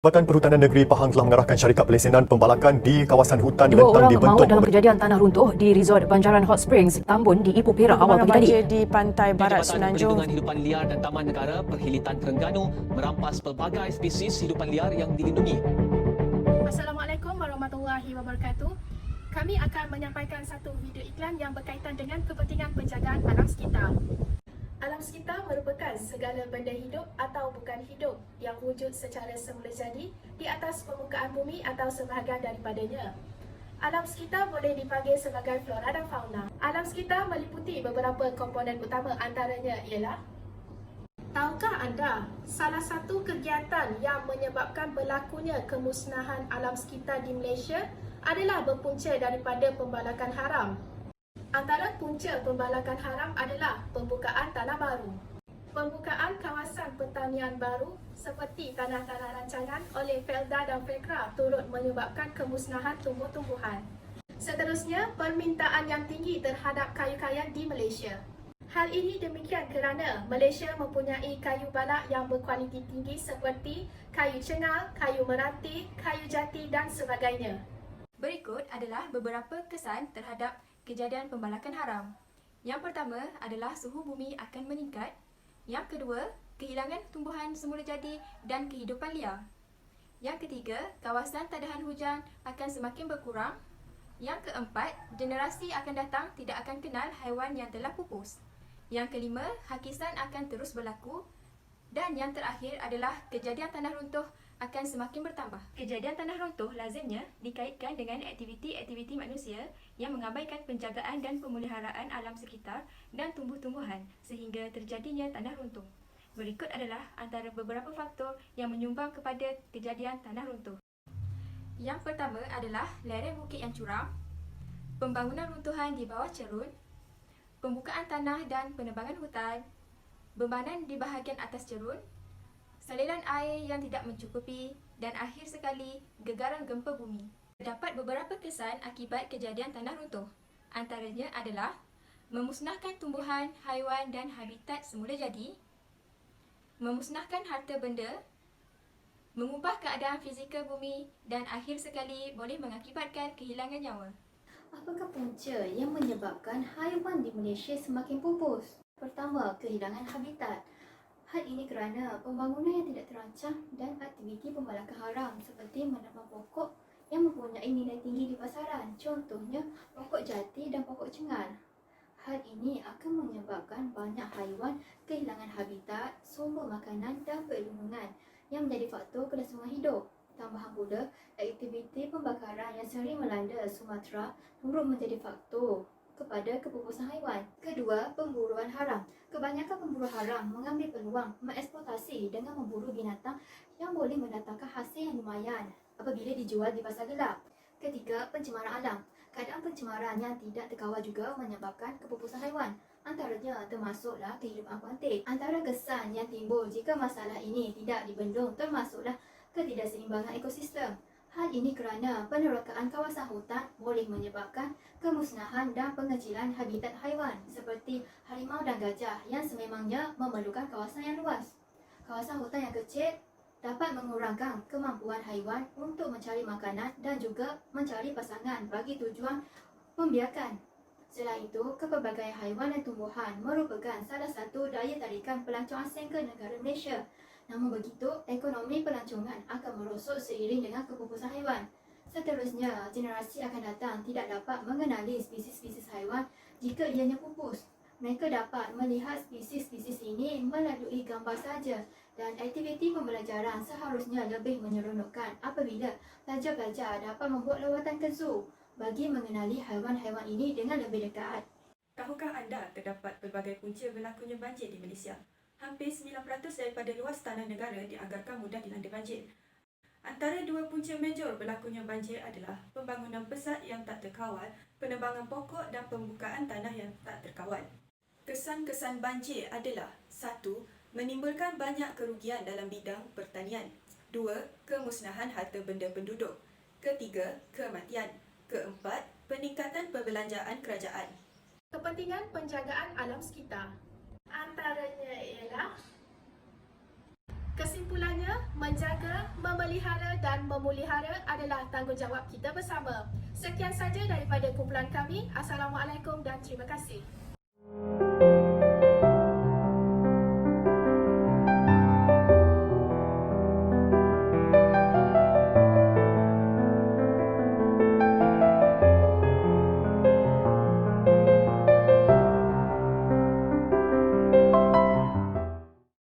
Jabatan Perhutanan Negeri Pahang telah mengarahkan syarikat pelesenan pembalakan di kawasan hutan Dua lentang orang dibentuk. maut dalam kejadian tanah runtuh di resort Banjaran Hot Springs, Tambun di Ipoh Perak awal pagi tadi. Banjir di pantai barat Jabatan Semenanjung. Perlindungan Hidupan Liar dan Taman Negara Perhilitan Terengganu merampas pelbagai spesies hidupan liar yang dilindungi. Assalamualaikum warahmatullahi wabarakatuh. Kami akan menyampaikan satu video iklan yang berkaitan dengan kepentingan penjagaan alam sekitar. Alam sekitar merupakan segala benda hidup atau bukan hidup yang wujud secara semula jadi di atas permukaan bumi atau sebahagian daripadanya. Alam sekitar boleh dipanggil sebagai flora dan fauna. Alam sekitar meliputi beberapa komponen utama, antaranya ialah: tahukah anda salah satu kegiatan yang menyebabkan berlakunya kemusnahan alam sekitar di Malaysia adalah berpunca daripada pembalakan haram? Antara punca pembalakan haram adalah pembukaan tanah baru. Pembukaan kawasan pertanian baru seperti tanah-tanah rancangan oleh Felda dan Fekra turut menyebabkan kemusnahan tumbuh-tumbuhan. Seterusnya, permintaan yang tinggi terhadap kayu kayan di Malaysia. Hal ini demikian kerana Malaysia mempunyai kayu balak yang berkualiti tinggi seperti kayu cengal, kayu meranti, kayu jati dan sebagainya. Berikut adalah beberapa kesan terhadap kejadian pembalakan haram. Yang pertama adalah suhu bumi akan meningkat. Yang kedua, kehilangan tumbuhan semula jadi dan kehidupan liar. Yang ketiga, kawasan tadahan hujan akan semakin berkurang. Yang keempat, generasi akan datang tidak akan kenal haiwan yang telah pupus. Yang kelima, hakisan akan terus berlaku. Dan yang terakhir adalah kejadian tanah runtuh akan semakin bertambah. Kejadian tanah runtuh lazimnya dikaitkan dengan aktiviti-aktiviti manusia yang mengabaikan penjagaan dan pemeliharaan alam sekitar dan tumbuh-tumbuhan sehingga terjadinya tanah runtuh. Berikut adalah antara beberapa faktor yang menyumbang kepada kejadian tanah runtuh. Yang pertama adalah lereng bukit yang curam, pembangunan runtuhan di bawah cerun, pembukaan tanah dan penebangan hutan, bebanan di bahagian atas cerun, saliran air yang tidak mencukupi, dan akhir sekali, gegaran gempa bumi. Terdapat beberapa kesan akibat kejadian tanah runtuh. Antaranya adalah memusnahkan tumbuhan, haiwan dan habitat semula jadi, memusnahkan harta benda, mengubah keadaan fizikal bumi, dan akhir sekali boleh mengakibatkan kehilangan nyawa. Apakah punca yang menyebabkan haiwan di Malaysia semakin pupus? Pertama, kehilangan habitat. Hal ini kerana pembangunan yang tidak terancang dan aktiviti pembalakan haram seperti menebang pokok yang mempunyai nilai tinggi di pasaran, contohnya pokok jati dan pokok cengal. Hal ini akan menyebabkan banyak haiwan kehilangan habitat, sumber makanan dan perlindungan yang menjadi faktor kelangsungan hidup. Tambahan pula, aktiviti pembakaran yang sering melanda Sumatera turut menjadi faktor kepada kepupusan haiwan. Kedua, pemburuan haram. Kebanyakan pemburu haram mengambil peluang mengeksploitasi dengan memburu binatang yang boleh mendatangkan hasil yang lumayan apabila dijual di pasar gelap. Ketiga, pencemaran alam. Keadaan pencemaran yang tidak terkawal juga menyebabkan kepupusan haiwan. Antaranya termasuklah kehidupan kuantik. Antara kesan yang timbul jika masalah ini tidak dibendung termasuklah ketidakseimbangan ekosistem. Hal ini kerana penerokaan kawasan hutan boleh menyebabkan kemusnahan dan pengecilan habitat haiwan seperti harimau dan gajah yang sememangnya memerlukan kawasan yang luas. Kawasan hutan yang kecil dapat mengurangkan kemampuan haiwan untuk mencari makanan dan juga mencari pasangan bagi tujuan pembiakan. Selain itu, kepelbagaian haiwan dan tumbuhan merupakan salah satu daya tarikan pelancong asing ke negara Malaysia. Namun begitu, ekonomi pelancongan akan merosot seiring dengan kepupusan haiwan. Seterusnya, generasi akan datang tidak dapat mengenali spesies-spesies haiwan jika ianya pupus. Mereka dapat melihat spesies-spesies ini melalui gambar saja dan aktiviti pembelajaran seharusnya lebih menyeronokkan apabila pelajar-pelajar dapat membuat lawatan ke zoo bagi mengenali haiwan-haiwan ini dengan lebih dekat. Tahukah anda terdapat pelbagai punca berlakunya banjir di Malaysia? Hampir 9% daripada luas tanah negara dianggarkan mudah dilanda banjir. Antara dua punca major berlakunya banjir adalah pembangunan pesat yang tak terkawal, penebangan pokok dan pembukaan tanah yang tak terkawal. Kesan-kesan banjir adalah: 1. Menimbulkan banyak kerugian dalam bidang pertanian. 2. Kemusnahan harta benda penduduk. Ketiga, kematian. Keempat, peningkatan perbelanjaan kerajaan. Kepentingan penjagaan alam sekitar antaranya ialah Kesimpulannya, menjaga, memelihara dan memulihara adalah tanggungjawab kita bersama. Sekian saja daripada kumpulan kami. Assalamualaikum dan terima kasih.